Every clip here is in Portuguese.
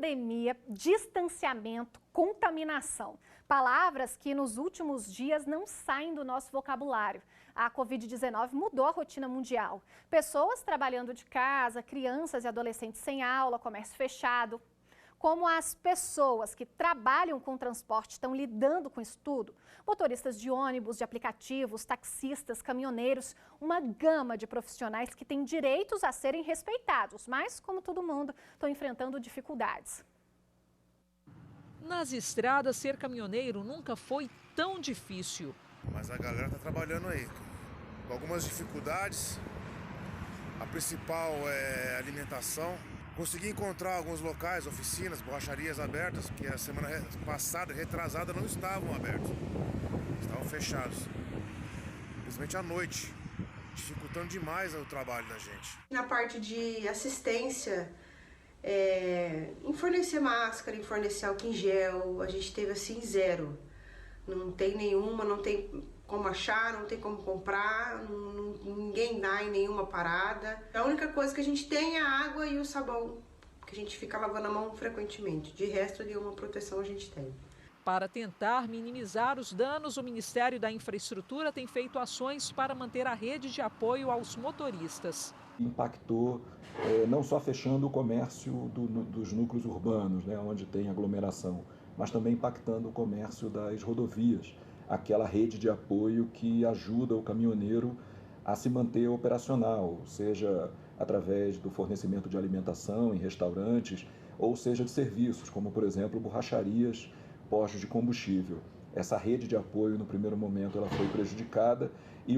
pandemia, distanciamento, contaminação. Palavras que nos últimos dias não saem do nosso vocabulário. A Covid-19 mudou a rotina mundial. Pessoas trabalhando de casa, crianças e adolescentes sem aula, comércio fechado. Como as pessoas que trabalham com transporte estão lidando com isso tudo? Motoristas de ônibus, de aplicativos, taxistas, caminhoneiros, uma gama de profissionais que têm direitos a serem respeitados, mas, como todo mundo, estão enfrentando dificuldades. Nas estradas, ser caminhoneiro nunca foi tão difícil. Mas a galera está trabalhando aí, com algumas dificuldades. A principal é a alimentação. Consegui encontrar alguns locais, oficinas, borracharias abertas, que a semana passada, retrasada, não estavam abertos. Estavam fechados. Simplesmente à noite, dificultando demais o trabalho da gente. Na parte de assistência, em fornecer máscara, em fornecer álcool em gel, a gente teve assim zero. Não tem nenhuma, não tem como achar, não tem como comprar, ninguém dá em nenhuma parada. A única coisa que a gente tem é a água e o sabão, que a gente fica lavando a mão frequentemente. De resto, nenhuma proteção a gente tem. Para tentar minimizar os danos, o Ministério da Infraestrutura tem feito ações para manter a rede de apoio aos motoristas. Impactou não só fechando o comércio dos núcleos urbanos, né, onde tem aglomeração, mas também impactando o comércio das rodovias, aquela rede de apoio que ajuda o caminhoneiro a se manter operacional, seja através do fornecimento de alimentação em restaurantes, ou seja de serviços, como por exemplo borracharias, postos de combustível. Essa rede de apoio no primeiro momento ela foi prejudicada e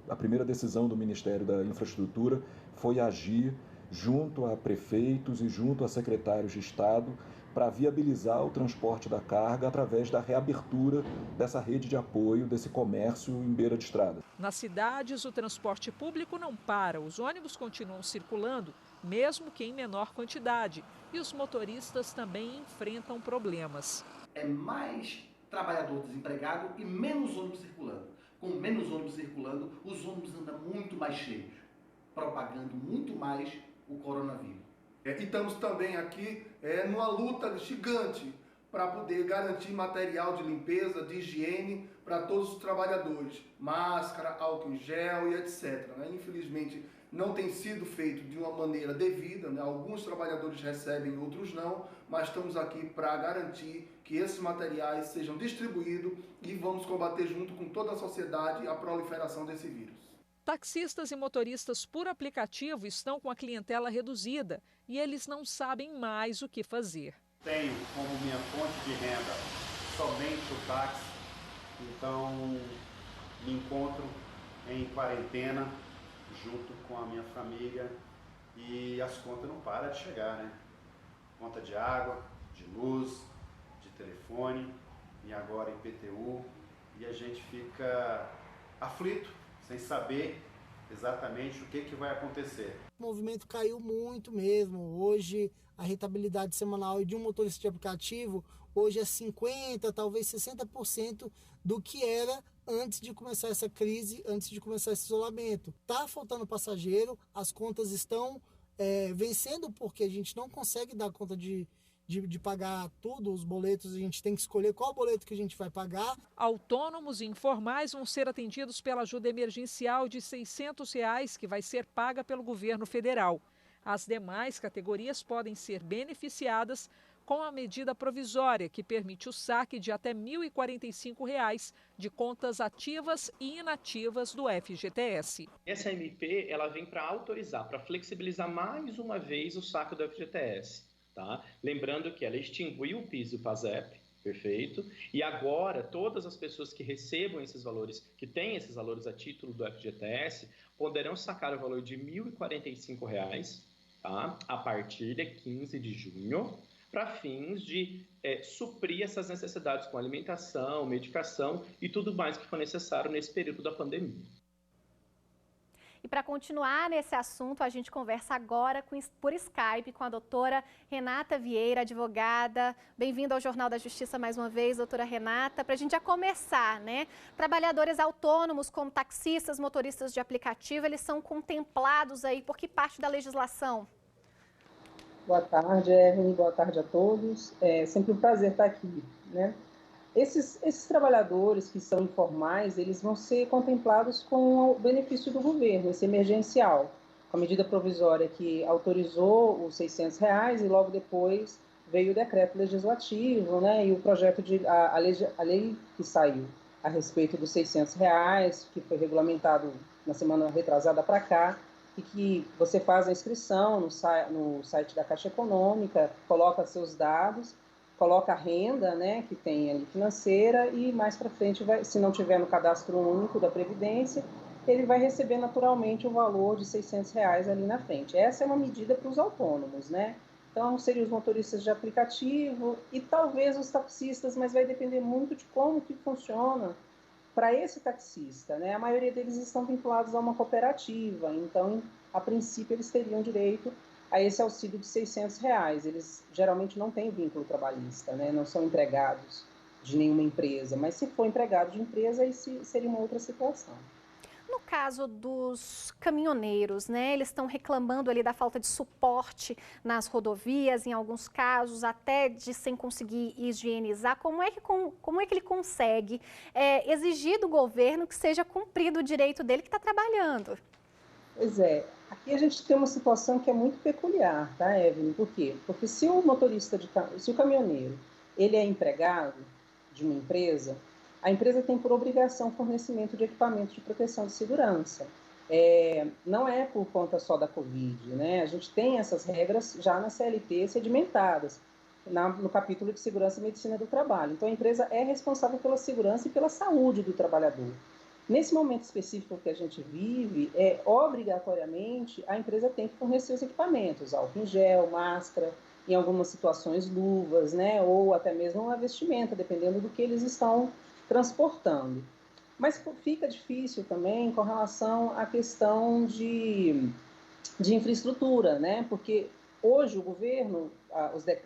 a primeira decisão do Ministério da Infraestrutura foi agir junto a prefeitos e junto a secretários de Estado para viabilizar o transporte da carga através da reabertura dessa rede de apoio, desse comércio em beira de estrada. Nas cidades, o transporte público não para, os ônibus continuam circulando, mesmo que em menor quantidade, e os motoristas também enfrentam problemas. É mais trabalhador desempregado e menos ônibus circulando. Com menos ônibus circulando, os ônibus andam muito mais cheios, propagando muito mais o coronavírus. E estamos também aqui numa luta gigante para poder garantir material de limpeza, de higiene para todos os trabalhadores. Máscara, álcool em gel e etc. Infelizmente não tem sido feito de uma maneira devida, alguns trabalhadores recebem, outros não, mas estamos aqui para garantir que esses materiais sejam distribuídos e vamos combater junto com toda a sociedade a proliferação desse vírus. Taxistas e motoristas por aplicativo estão com a clientela reduzida e eles não sabem mais o que fazer. Tenho como minha fonte de renda somente o táxi, então me encontro em quarentena junto com a minha família e as contas não param de chegar, né? Conta de água, de luz, de telefone e agora IPTU, e a gente fica aflito, sem saber exatamente o que vai acontecer. O movimento caiu muito mesmo. Hoje a rentabilidade semanal de um motorista de aplicativo hoje é 50%, talvez 60% do que era antes de começar essa crise, antes de começar esse isolamento. Tá faltando passageiro, as contas estão vencendo porque a gente não consegue dar conta de pagar tudo, os boletos, a gente tem que escolher qual boleto que a gente vai pagar. Autônomos e informais vão ser atendidos pela ajuda emergencial de R$ 600 que vai ser paga pelo governo federal. As demais categorias podem ser beneficiadas com a medida provisória que permite o saque de até R$ 1.045 de contas ativas e inativas do FGTS. Essa MP ela vem para autorizar, para flexibilizar mais uma vez o saque do FGTS. Tá? Lembrando que ela extinguiu o PIS e o PASEP, perfeito, e agora todas as pessoas que recebam esses valores, que têm esses valores a título do FGTS, poderão sacar o valor de R$ 1.045, tá? A partir de 15 de junho, para fins de suprir essas necessidades com alimentação, medicação e tudo mais que for necessário nesse período da pandemia. E para continuar nesse assunto, a gente conversa agora por Skype com a doutora Renata Vieira, advogada. Bem-vinda ao Jornal da Justiça mais uma vez, doutora Renata. Para a gente já começar, né? Trabalhadores autônomos como taxistas, motoristas de aplicativo, eles são contemplados aí por que parte da legislação? Boa tarde, Evelyn, boa tarde a todos. É sempre um prazer estar aqui, né? Esses trabalhadores que são informais, eles vão ser contemplados com o benefício do governo, esse emergencial, com a medida provisória que autorizou os R$ 600 e logo depois veio o decreto legislativo, né? E o projeto a lei que saiu a respeito dos R$ 600, que foi regulamentado na semana retrasada para cá, e que você faz a inscrição no site da Caixa Econômica, coloca seus dados, coloca a renda, né, que tem ali financeira, e mais para frente, se não tiver no cadastro único da Previdência, ele vai receber naturalmente o valor de R$ 600 ali na frente. Essa é uma medida para os autônomos, né? Então, seriam os motoristas de aplicativo e talvez os taxistas, mas vai depender muito de como que funciona para esse taxista, né? A maioria deles estão vinculados a uma cooperativa, então, a princípio, eles teriam direito a esse auxílio de R$ 600. Eles geralmente não têm vínculo trabalhista, né? Não são empregados de nenhuma empresa, mas se for empregado de empresa, aí seria uma outra situação. No caso dos caminhoneiros, né, eles estão reclamando ali da falta de suporte nas rodovias, em alguns casos até de sem conseguir higienizar. Como é que ele consegue exigir do governo que seja cumprido o direito dele que está trabalhando? Pois é, aqui a gente tem uma situação que é muito peculiar, tá, Evelyn? Por quê? Porque se o caminhoneiro, ele é empregado de uma empresa, a empresa tem por obrigação o fornecimento de equipamentos de proteção de segurança. Não é por conta só da Covid, né? A gente tem essas regras já na CLT sedimentadas, no capítulo de Segurança e Medicina do Trabalho. Então, a empresa é responsável pela segurança e pela saúde do trabalhador. Nesse momento específico que a gente vive, obrigatoriamente, a empresa tem que fornecer os equipamentos, álcool em gel, máscara, em algumas situações luvas, né? Ou até mesmo uma vestimenta, dependendo do que eles estão transportando. Mas fica difícil também com relação à questão de infraestrutura, né? Porque hoje o governo,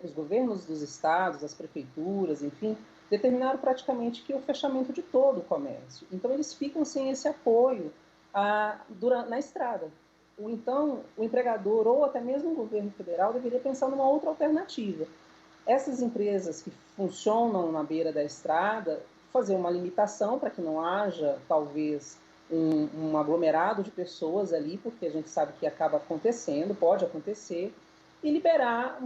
os governos dos estados, as prefeituras, enfim, determinaram praticamente que o fechamento de todo o comércio. Então, eles ficam sem esse apoio na estrada. Então, o empregador ou até mesmo o governo federal deveria pensar numa outra alternativa. Essas empresas que funcionam na beira da estrada, fazer uma limitação para que não haja, talvez, um aglomerado de pessoas ali, porque a gente sabe que acaba acontecendo, pode acontecer, e liberar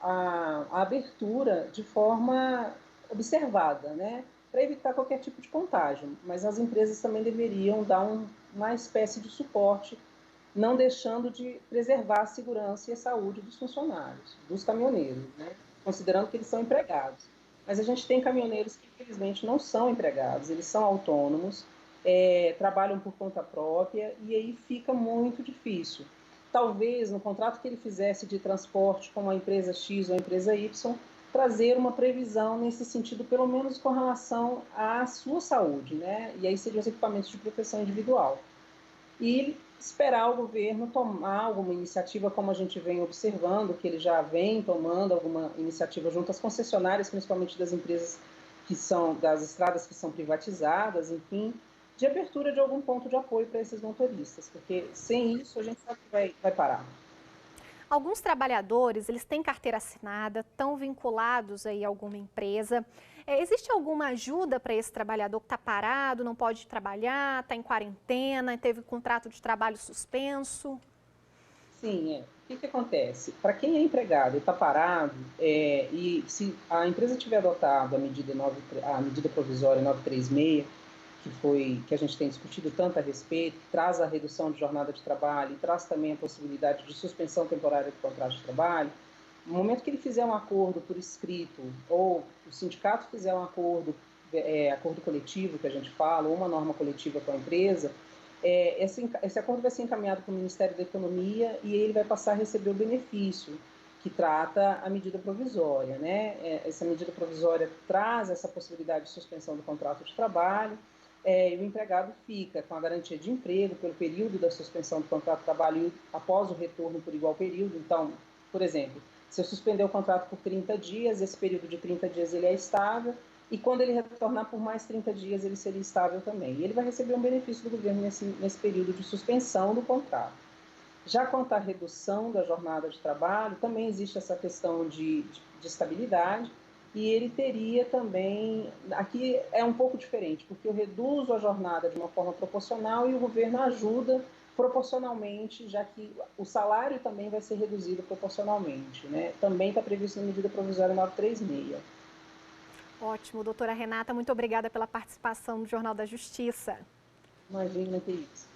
a abertura de forma observada, né, para evitar qualquer tipo de contágio. Mas as empresas também deveriam dar uma espécie de suporte, não deixando de preservar a segurança e a saúde dos funcionários, dos caminhoneiros, né, considerando que eles são empregados. Mas a gente tem caminhoneiros que, infelizmente, não são empregados, eles são autônomos, trabalham por conta própria, e aí fica muito difícil. Talvez, no contrato que ele fizesse de transporte com a empresa X ou a empresa Y, trazer uma previsão nesse sentido, pelo menos com relação à sua saúde, né? E aí seriam os equipamentos de proteção individual. E esperar o governo tomar alguma iniciativa, como a gente vem observando, que ele já vem tomando alguma iniciativa junto às concessionárias, principalmente das empresas que são, das estradas que são privatizadas, enfim, de abertura de algum ponto de apoio para esses motoristas, porque sem isso a gente sabe que vai parar. Alguns trabalhadores, eles têm carteira assinada, estão vinculados aí a alguma empresa. Existe alguma ajuda para esse trabalhador que está parado, não pode trabalhar, está em quarentena, teve contrato de trabalho suspenso? Sim, O que acontece? Para quem é empregado e está parado, e se a empresa tiver adotado a medida provisória 936, que a gente tem discutido tanto a respeito, que traz a redução de jornada de trabalho e traz também a possibilidade de suspensão temporária do contrato de trabalho, no momento que ele fizer um acordo por escrito, ou o sindicato fizer um acordo coletivo, que a gente fala, ou uma norma coletiva com a empresa, esse acordo vai ser encaminhado para o Ministério da Economia e ele vai passar a receber o benefício que trata a medida provisória, né? Essa medida provisória traz essa possibilidade de suspensão do contrato de trabalho, e o empregado fica com a garantia de emprego pelo período da suspensão do contrato de trabalho após o retorno por igual período. Então, por exemplo, se eu suspender o contrato por 30 dias, esse período de 30 dias ele é estável, e quando ele retornar por mais 30 dias, ele seria estável também. E ele vai receber um benefício do governo nesse período de suspensão do contrato. Já quanto à redução da jornada de trabalho, também existe essa questão de estabilidade, e ele teria também, aqui é um pouco diferente, porque eu reduzo a jornada de uma forma proporcional e o governo ajuda proporcionalmente, já que o salário também vai ser reduzido proporcionalmente, né? Também está previsto na medida provisória 936. Ótimo, doutora Renata, muito obrigada pela participação no Jornal da Justiça. Imagina que isso.